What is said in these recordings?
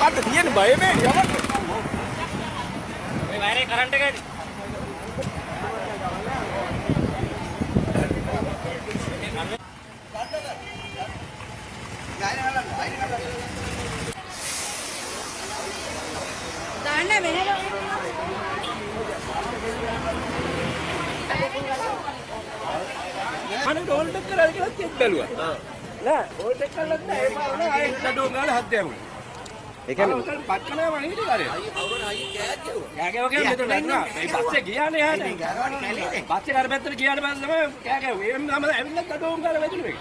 මොකක්ද තියෙන්නේ බය මේ යවන්න. මේ වයරේ කරන්ට් එකයි. දාන්න මෙහෙම. අනේ ඩෝල් ටෙක් කරලා කියලා චෙක් බැලුවා. නෑ ඩෝල් ටෙක් කරලා නැහැ ඒ පාරේ ආයෙත් නඩුව ගාලා හත් දැමුවා. ඒ කියන්නේ උතන් පත් කනවා වගේ කරේ. කෑ ගැවුවා මෙතන නෑ. මේ බස්සේ ගියානේ යාට. බස්සේ කර පැත්තට ගියාට පස්සේ තමයි කෑ ගැව්වේ. එම් නම ඇවිල්ලා නඩුවම ගාලා වැදුනේ.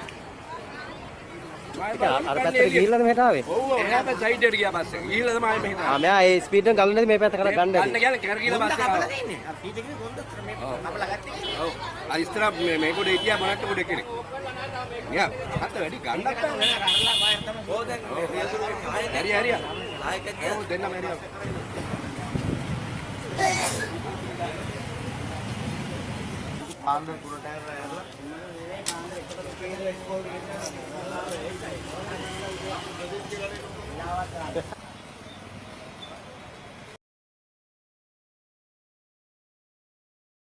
අර පැත්තට ගිහිල්ලාද මෙහෙට ආවේ? ඔව් ඔව් එහා පැත්ත සයිඩ් එකට ගියා බස්සේ. ගිහිල්ලා තමයි මෙහෙට ආවේ. මෙයා ඒ ස්පීඩ් එක ගලන්නේ මේ පැත්ත කරලා ගන්න ගන්න ඇති. කියන්නේ කරගිලා බස්සේ ආවා. තියෙන්නේ. අර ෆීඩ් එකේ කොන්දොත් මේ අපලා ගත්තේ. ඔව්. අර ඉස්සර මේ කොට හිටියා මොනක්ට කොට කෙනෙක්. මෙයා අත වැඩි ගන්නත් කරලා වයර් තමයි. ඕ දැන් හරි හරි. ආයෙත් ඔව් දෙන්නම හරියක්. පාන්දර කුරට ඇරලා